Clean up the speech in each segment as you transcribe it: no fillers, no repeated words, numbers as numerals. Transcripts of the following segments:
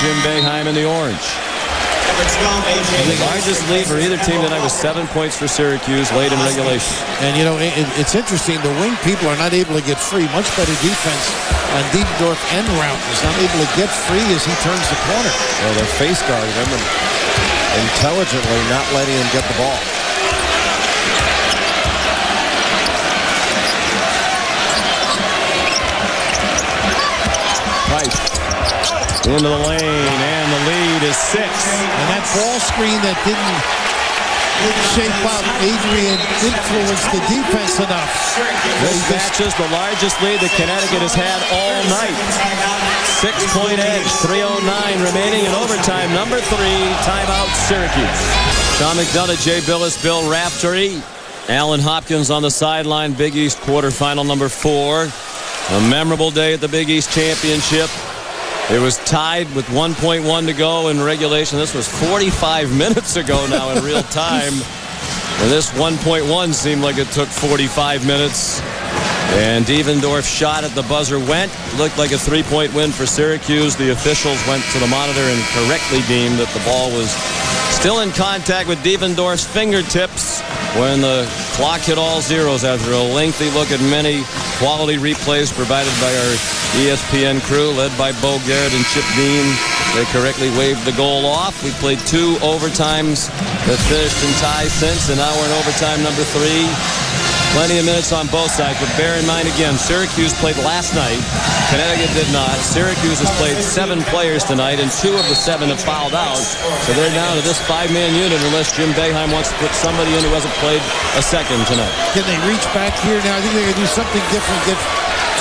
Jim Boeheim in the orange. The largest lead for either team tonight was 7 points for Syracuse late in regulation. And, you know, it's interesting. The wing people are not able to get free. Much better defense on Diebendorf and Routon is not able to get free as he turns the corner. Well, they're face guarding him and intelligently not letting him get the ball. Price into the lane, and the lead is 6. And that ball screen that didn't shape up, Adrian influenced the defense enough. This matches the largest lead that Connecticut has had all night. 6-point edge, 3:09 remaining in overtime. Number 3, timeout Syracuse. Sean McDonough, Jay Billis, Bill Raftery. Alan Hopkins on the sideline. Big East quarterfinal number 4. A memorable day at the Big East Championship. It was tied with 1.1 to go in regulation. This was 45 minutes ago now in real time. And this 1.1 seemed like it took 45 minutes. And Diebendorf's shot at the buzzer went. Looked like a 3-point win for Syracuse. The officials went to the monitor and correctly deemed that the ball was still in contact with Diebendorf's fingertips when the clock hit all zeros after a lengthy look at many quality replays provided by our ESPN crew led by Bo Garrett and Chip Dean. They correctly waved the goal off. We played 2 overtimes that finished in ties since, and now we're in overtime number 3. Plenty of minutes on both sides, but bear in mind again, Syracuse played last night. Connecticut did not. Syracuse has played 7 players tonight, and 2 of the 7 have fouled out. So they're down to this 5-man unit unless Jim Boeheim wants to put somebody in who hasn't played a second tonight. Can they reach back here now? I think they're going to do something different, get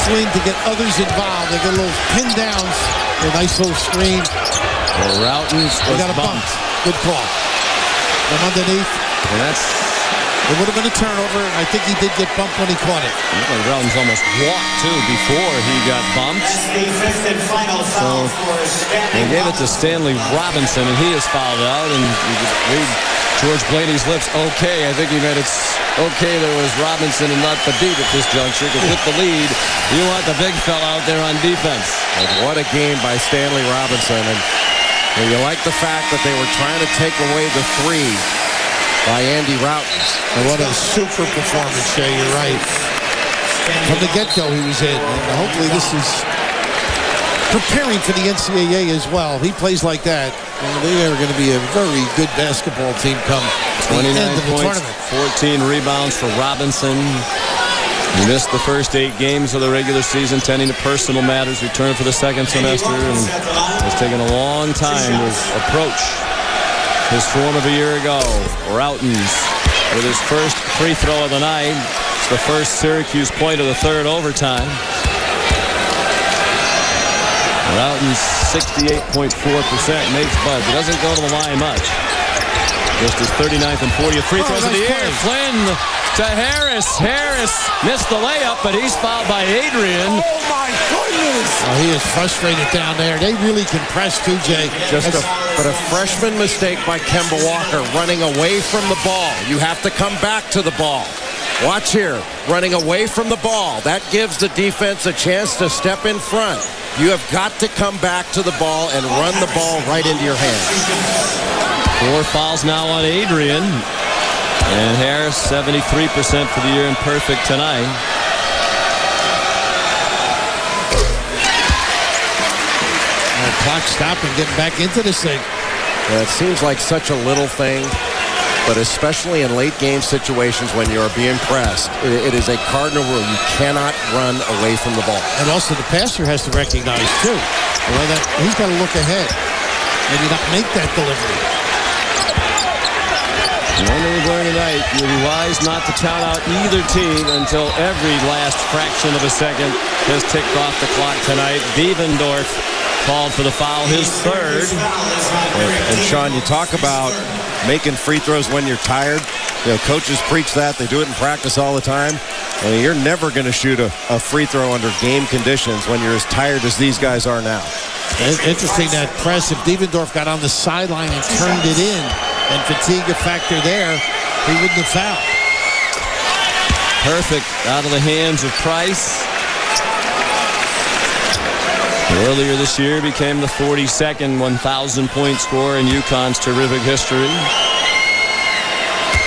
Flynn to get others involved. They get a little pin downs. A nice little screen. Well, Routon's was got a bump. Good call. From underneath. And that's... It would have been a turnover. I think he did get bumped when he caught it. Routon's almost walked, too, before he got bumped. So they gave it to Stanley Robinson, and he is fouled out. And you just read George Blaney's lips, okay. I think he meant it's okay there was Robinson and not Fadib at this juncture, because with the lead, you want the big fella out there on defense. And what a game by Stanley Robinson. And you like the fact that they were trying to take away the 3 by Andy Routon. And what a super performance, Jay. You're right. From the get-go, he was in. And hopefully this is preparing for the NCAA as well. He plays like that. And they are going to be a very good basketball team come the end of the points, tournament. 14 rebounds for Robinson. He missed the first 8 games of the regular season, tending to personal matters, returned for the second semester, and it's taken a long time to approach his form of a year ago. Routon's with his first free throw of the night. It's the first Syracuse point of the 3rd overtime. Routon's 68.4% makes buzz. He doesn't go to the line much. Just his 39th and 40th free throws of the year. Flynn to Harris. Harris missed the layup, but he's fouled by Adrian. Oh, my goodness. Oh, he is frustrated down there. They really can press, too, Jay. But a freshman mistake by Kemba Walker running away from the ball. You have to come back to the ball. Watch here. Running away from the ball. That gives the defense a chance to step in front. You have got to come back to the ball and run the ball right into your hands. 4 fouls now on Adrian. And Harris, 73% for the year and perfect tonight. Clock stopping, getting back into this thing. Yeah, it seems like such a little thing, but especially in late game situations when you're being pressed, it is a cardinal rule. You cannot run away from the ball. And also the passer has to recognize, too. Well, he's got to look ahead and not make that delivery. One thing we've learned tonight, you'll be wise not to count out either team until every last fraction of a second has ticked off the clock tonight. Diebendorf called for the foul, his 3rd. And Sean, you talk about making free throws when you're tired. You know, coaches preach that. They do it in practice all the time. I mean, you're never going to shoot a free throw under game conditions when you're as tired as these guys are now. Interesting that press. If Diebendorf got on the sideline and turned it in, and fatigue a factor there, he wouldn't have fouled. Perfect out of the hands of Price. Earlier this year became the 42nd 1,000-point scorer in UConn's terrific history.